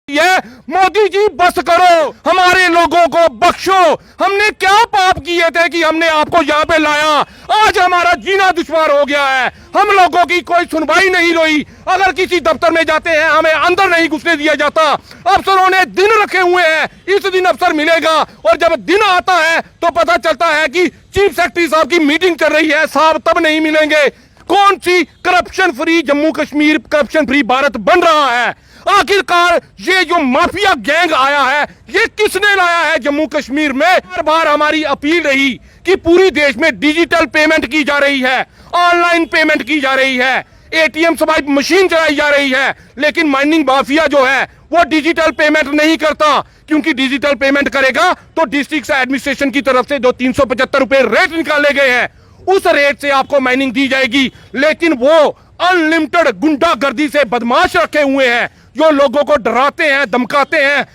ये मोदी जी बस करो, हमारे लोगों को बख्शो। हमने क्या पाप किए थे कि हमने आपको यहाँ पे लाया? आज हमारा जीना दुश्वार हो गया है। हम लोगों की कोई सुनवाई नहीं हुई। अगर किसी दफ्तर में जाते हैं हमें अंदर नहीं घुसने दिया जाता। अफसरों ने दिन रखे हुए हैं, इस दिन अफसर मिलेगा, और जब दिन आता है तो पता चलता है कि चीफ सेक्रेटरी साहब की मीटिंग चल रही है, साहब तब नहीं मिलेंगे। कौन सी corruption free Jammu Kashmir, corruption free Bharat बन रहा है? आखिरकार ये जो माफिया गैंग आया है, ये किसने लाया है जम्मू कश्मीर में? हर बार हमारी अपील रही कि पूरी देश में डिजिटल पेमेंट की जा रही है, ऑनलाइन पेमेंट की जा रही है, एटीएम स्वाइप मशीन चलाई जा रही है, लेकिन माइनिंग माफिया जो है वो डिजिटल पेमेंट नहीं करता, क्योंकि डिजिटल पेमेंट करेगा तो डिस्ट्रिक्ट एडमिनिस्ट्रेशन की तरफ से जो 375 रुपए रेट निकाले गए हैं, उस रेट से आपको माइनिंग दी जाएगी। लेकिन वो अनलिमिटेड गुंडागर्दी से बदमाश रखे हुए हैं जो लोगों को डराते हैं, धमकाते हैं।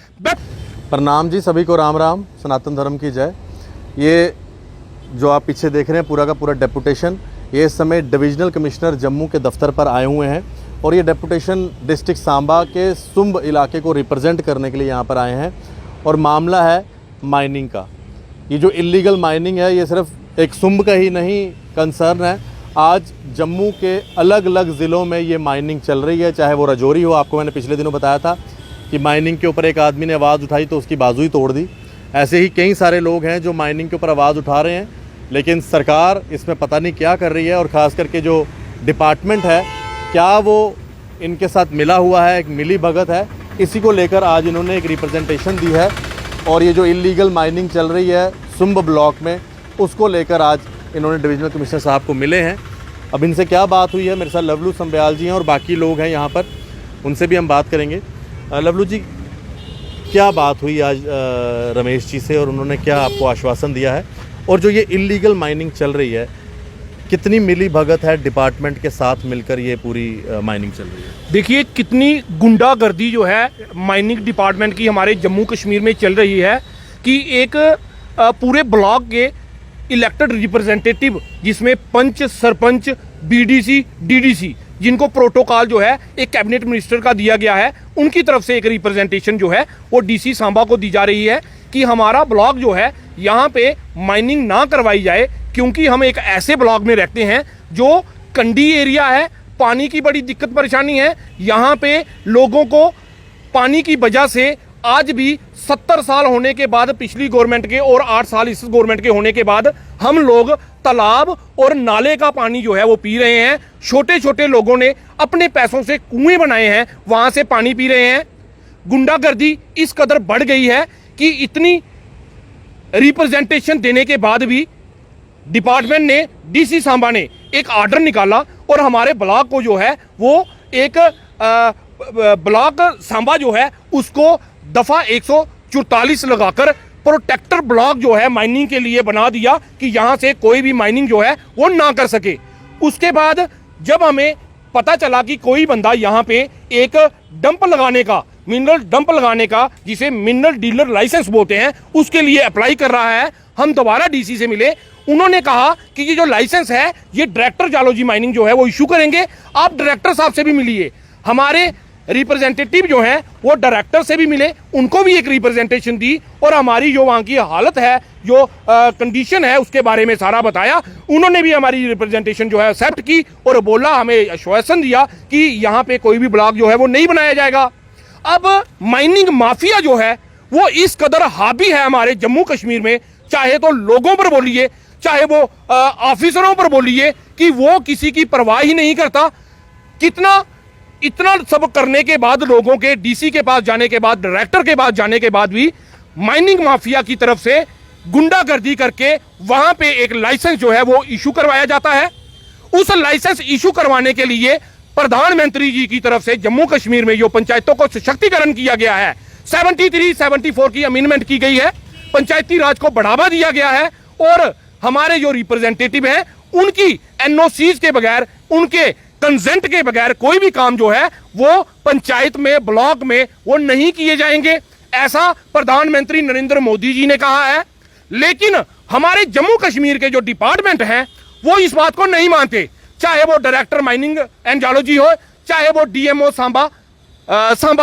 प्रणाम जी, सभी को राम राम, सनातन धर्म की जय। ये जो आप पीछे देख रहे हैं पूरा का पूरा डेपुटेशन, ये इस समय डिविजनल कमिश्नर जम्मू के दफ्तर पर आए हुए हैं, और ये डेपुटेशन डिस्ट्रिक्ट सांबा के सुंब इलाके को रिप्रेजेंट करने के लिए यहाँ पर आए हैं। और मामला है माइनिंग का। ये जो इलीगल माइनिंग है, ये सिर्फ एक सुंब का ही नहीं कंसर्न है। आज जम्मू के अलग अलग ज़िलों में ये माइनिंग चल रही है, चाहे वो राजौरी हो। आपको मैंने पिछले दिनों बताया था कि माइनिंग के ऊपर एक आदमी ने आवाज़ उठाई तो उसकी बाजू ही तोड़ दी। ऐसे ही कई सारे लोग हैं जो माइनिंग के ऊपर आवाज़ उठा रहे हैं, लेकिन सरकार इसमें पता नहीं क्या कर रही है। और ख़ास करके जो डिपार्टमेंट है, क्या वो इनके साथ मिला हुआ है, एक मिली भगत है, इसी को लेकर आज इन्होंने एक रिप्रेजेंटेशन दी है। और ये जो इलीगल माइनिंग चल रही है सुंब ब्लॉक में, उसको लेकर आज इन्होंने डिविजनल कमिश्नर साहब को मिले हैं। अब इनसे क्या बात हुई है, मेरे साथ लवलू संब्याल जी हैं और बाकी लोग हैं यहाँ पर, उनसे भी हम बात करेंगे। लवलू जी, क्या बात हुई आज रमेश जी से, और उन्होंने क्या आपको आश्वासन दिया है? और जो ये इलीगल माइनिंग चल रही है, कितनी मिली भगत है डिपार्टमेंट के साथ मिलकर ये पूरी माइनिंग चल रही है? देखिए कितनी गुंडागर्दी जो है माइनिंग डिपार्टमेंट की हमारे जम्मू कश्मीर में चल रही है कि एक पूरे ब्लॉक के इलेक्टेड रिप्रेजेंटेटिव, जिसमें पंच, सरपंच, बीडीसी, डीडीसी, जिनको प्रोटोकॉल जो है एक कैबिनेट मिनिस्टर का दिया गया है, उनकी तरफ से एक रिप्रेजेंटेशन जो है वो डीसी सांबा को दी जा रही है कि हमारा ब्लॉक जो है यहाँ पे माइनिंग ना करवाई जाए, क्योंकि हम एक ऐसे ब्लॉक में रहते हैं जो कंडी एरिया है, पानी की बड़ी दिक्कत परेशानी है। यहाँ पे लोगों को पानी की वजह से आज भी 70 साल होने के बाद पिछली गवर्नमेंट के और 8 साल इस गवर्नमेंट के होने के बाद हम लोग तालाब और नाले का पानी जो है वो पी रहे हैं। छोटे छोटे लोगों ने अपने पैसों से कुएं बनाए हैं, वहां से पानी पी रहे हैं। गुंडागर्दी इस कदर बढ़ गई है कि इतनी रिप्रेजेंटेशन देने के बाद भी डिपार्टमेंट ने, डीसी सांबा ने एक ऑर्डर निकाला और हमारे ब्लॉक को जो है वो एक ब्लॉक सांबा जो है उसको दफा 144 लगाकर प्रोटेक्टर ब्लॉक जो है माइनिंग के लिए बना दिया कि यहां से कोई भी माइनिंग जो है वो ना कर सके। उसके बाद जब हमें पता चला कि कोई बंदा यहां पे एक डंप लगाने का, मिनरल डंप लगाने का, जिसे मिनरल डीलर लाइसेंस बोलते हैं, उसके लिए अप्लाई कर रहा है, हम दोबारा डीसी से मिले। उन्होंने कहा कि ये जो लाइसेंस है ये डायरेक्टर जालोजी माइनिंग जो है वो इशू करेंगे, आप डायरेक्टर साहब से भी मिलिए। हमारे रिप्रेजेंटेटिव जो हैं वो डायरेक्टर से भी मिले, उनको भी एक रिप्रेजेंटेशन दी और हमारी जो वहाँ की हालत है, जो कंडीशन है, उसके बारे में सारा बताया। उन्होंने भी हमारी रिप्रेजेंटेशन जो है एक्सेप्ट की और बोला, हमें आश्वासन दिया कि यहाँ पे कोई भी ब्लॉक जो है वो नहीं बनाया जाएगा। अब माइनिंग माफिया जो है वो इस कदर हावी है हमारे जम्मू कश्मीर में, चाहे तो लोगों पर बोलिए, चाहे वो ऑफिसरों पर बोलिए, कि वो किसी की परवाह ही नहीं करता। इतना सब करने के बाद, लोगों के डीसी के पास जाने के बाद, डायरेक्टर के पास जाने के बाद भी माइनिंग माफिया की तरफ से गुंडागर्दी करके वहां पे एक लाइसेंस जो है वो इशू करवाया जाता है। उस लाइसेंस इशू करवाने के लिए प्रधानमंत्री जी की तरफ से जम्मू कश्मीर में जो पंचायतों को सशक्तिकरण किया गया है, 73, 74 की अमेंडमेंट की गई है, पंचायती राज को बढ़ावा दिया गया है। और हमारे जो रिप्रेजेंटेटिव हैं उनकी एनओसीज के बगैर, उनके कंसेंट के बगैर कोई भी काम जो है वो पंचायत में, ब्लॉक में वो नहीं किए जाएंगे, ऐसा प्रधानमंत्री नरेंद्र मोदी जी ने कहा है। लेकिन हमारे जम्मू कश्मीर के जो डिपार्टमेंट हैं वो इस बात को नहीं मानते, चाहे वो डायरेक्टर माइनिंग एंड जियोलॉजी हो, चाहे वो डीएमओ सांबा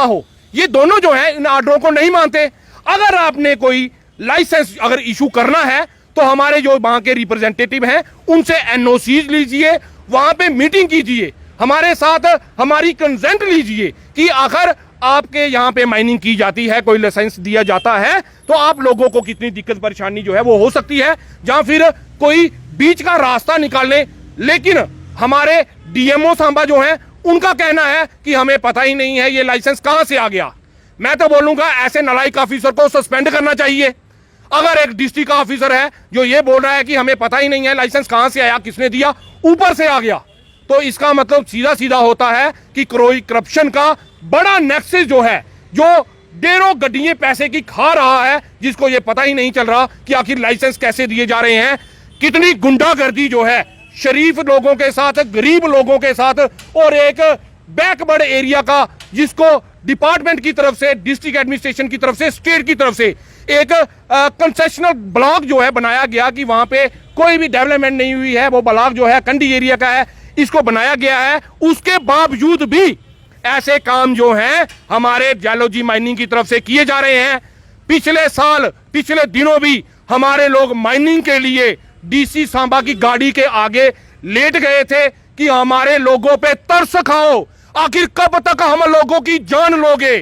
हो। ये दोनों जो है इन ऑर्डरों को नहीं मानते। अगर आपने कोई लाइसेंस अगर इशू करना है तो हमारे जो वहां के रिप्रेजेंटेटिव हैं उनसे एनओसीज लीजिए, वहां पे मीटिंग कीजिए, हमारे साथ हमारी कंसेंट लीजिए कि अगर आपके यहाँ पे माइनिंग की जाती है, कोई लाइसेंस दिया जाता है तो आप लोगों को कितनी दिक्कत परेशानी जो है वो हो सकती है, या फिर कोई बीच का रास्ता निकालने। लेकिन हमारे डीएमओ सांबा जो हैं उनका कहना है कि हमें पता ही नहीं है ये लाइसेंस कहां से आ गया। मैं तो बोलूंगा ऐसे नालायक ऑफिसर को सस्पेंड करना चाहिए। अगर एक डिस्ट्रिक्ट ऑफिसर है जो ये बोल रहा है कि हमें पता ही नहीं है लाइसेंस कहां से आया, किसने दिया, ऊपर से आ गया, तो इसका मतलब सीधा सीधा होता है कि कोई करप्शन का बड़ा नेक्सस जो है, जो डेरों गड्डियां पैसे की खा रहा है, जिसको ये पता ही नहीं चल रहा कि आखिर लाइसेंस कैसे दिए जा रहे हैं। कितनी गुंडागर्दी जो है शरीफ लोगों के साथ, गरीब लोगों के साथ, और एक बैकवर्ड एरिया का जिसको डिपार्टमेंट की तरफ से, डिस्ट्रिक्ट एडमिनिस्ट्रेशन की तरफ से, स्टेट की तरफ से एक कंसेशनल ब्लॉक जो है बनाया गया कि वहां पे कोई भी डेवलपमेंट नहीं हुई है, वो ब्लॉक जो है कंडी एरिया का है, इसको बनाया गया है। उसके बावजूद भी ऐसे काम जो हैं हमारे जालोजी माइनिंग की तरफ से किए जा रहे हैं। पिछले साल, पिछले दिनों भी हमारे लोग माइनिंग के लिए डीसी सांबा की गाड़ी के आगे लेट गए थे कि हमारे लोगों पे तरस खाओ, आखिर कब तक हम लोगों की जान लोगे।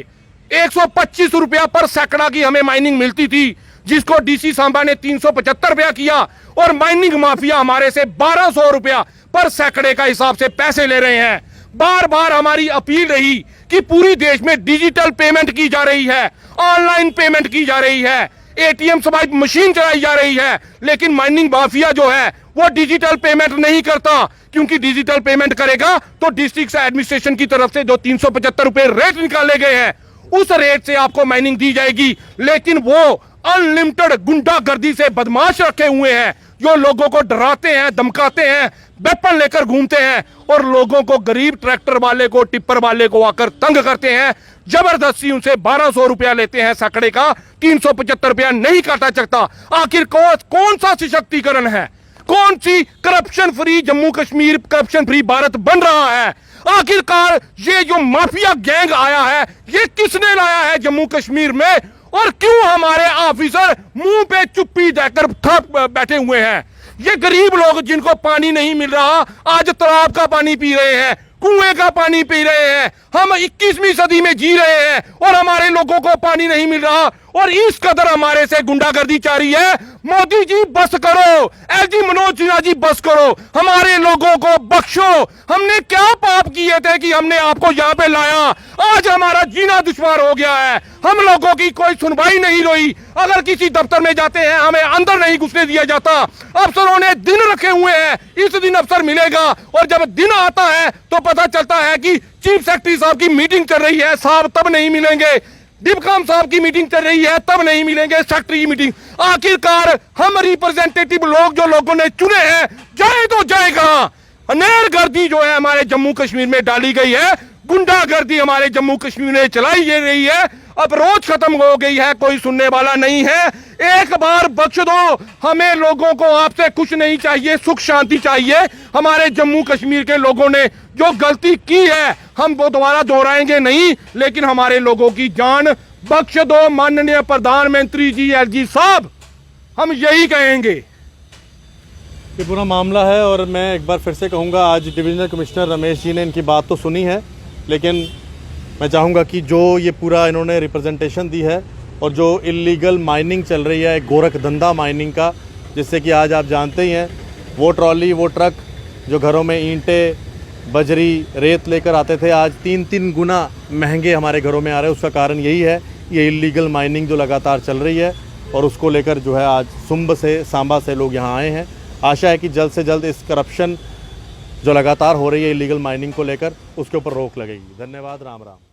125 रुपया पर सैकड़ा की हमें माइनिंग मिलती थी, जिसको डीसी सांबा ने 375 रुपया किया, और माइनिंग माफिया हमारे से 1200 रुपया पर सैकड़े का हिसाब से पैसे ले रहे हैं। बार बार हमारी अपील रही कि पूरी देश में डिजिटल पेमेंट की जा रही है, ऑनलाइन पेमेंट की जा रही है, एटीएम स्वाइप मशीन चलाई जा रही है, लेकिन माइनिंग माफिया जो है वो डिजिटल पेमेंट नहीं करता, क्योंकि डिजिटल पेमेंट करेगा तो डिस्ट्रिक्ट एडमिनिस्ट्रेशन की तरफ से जो 375 रुपए रेट निकाले गए हैं उस रेट से आपको माइनिंग दी जाएगी। लेकिन वो अनलिमिटेड गुंडागर्दी से बदमाश रखे हुए हैं जो लोगों को डराते हैं, धमकाते हैं, वेपन लेकर घूमते हैं, और लोगों को, गरीब ट्रैक्टर वाले को, टिप्पर वाले को आकर तंग करते हैं, जबरदस्ती उनसे 1200 रुपया लेते हैं सैकड़े का, 375 रुपया नहीं काटा सकता। आखिर कौन सा सशक्तिकरण है, कौन सी corruption free Jammu Kashmir, corruption free Bharat बन रहा है? आखिरकार ये जो माफिया गैंग आया है ये किसने लाया है जम्मू कश्मीर में, और क्यों हमारे ऑफिसर मुंह पे चुप्पी देकर थक बैठे हुए हैं? ये गरीब लोग जिनको पानी नहीं मिल रहा आज तालाब का पानी पी रहे हैं, कुएं का पानी पी रहे हैं। हम 21वीं सदी में जी रहे हैं और हमारे लोगों को पानी नहीं मिल रहा, और इस कदर हमारे से गुंडागर्दी जारी है। मोदी जी बस करो, एलजी मनोज सिन्हा जी बस करो, हमारे लोगों को बख्शो। हमने क्या पाप किए थे कि हमने आपको यहाँ पे लाया? आज हमारा जीना दुश्वार हो गया है, हम लोगों की कोई सुनवाई नहीं हुई। अगर किसी दफ्तर में जाते हैं हमें अंदर नहीं घुसने दिया जाता। अफसरों ने दिन रखे हुए हैं, इस दिन अफसर मिलेगा, और जब दिन आता है तो पता चलता है कि चीफ सेक्रेटरी साहब की मीटिंग चल रही है, साहब तब नहीं मिलेंगे, डिपकाम साहब की मीटिंग चल रही है तब नहीं मिलेंगे, सेक्रेटरी की मीटिंग। आखिरकार हम रिप्रेजेंटेटिव लोग जो लोगों ने चुने हैं जाए तो जाए कहां? अनेरगर्दी जो है हमारे जम्मू कश्मीर में डाली गई है, गुंडागर्दी हमारे जम्मू कश्मीर में चलाई जा रही है, अब रोज खत्म हो गई है, कोई सुनने वाला नहीं है। एक बार बख्श दो, हमें लोगों को आपसे कुछ नहीं चाहिए, सुख शांति चाहिए। हमारे जम्मू कश्मीर के लोगों ने जो गलती की है हम वो दोबारा दोहराएंगे नहीं, लेकिन हमारे लोगों की जान बख्श दो माननीय प्रधानमंत्री जी, एलजी साहब, हम यही कहेंगे। ये पूरा मामला है, और मैं एक बार फिर से कहूँगा, आज डिविजनल कमिश्नर रमेश जी ने इनकी बात तो सुनी है, लेकिन मैं चाहूँगा कि जो ये पूरा इन्होंने रिप्रेजेंटेशन दी है और जो इलीगल माइनिंग चल रही है, गोरख धंधा माइनिंग का, जिससे कि आज आप जानते ही हैं वो ट्रॉली, वो ट्रक जो घरों में ईंटें, बजरी, रेत लेकर आते थे, आज 3-3 गुना महंगे हमारे घरों में आ रहे हैं। उसका कारण यही है, ये इलीगल माइनिंग जो लगातार चल रही है, और उसको लेकर जो है आज सुंब से, सांबा से लोग यहाँ आए हैं। आशा है कि जल्द से जल्द इस करप्शन जो लगातार हो रही है इलीगल माइनिंग को लेकर, उसके ऊपर रोक लगेगी। धन्यवाद, राम राम।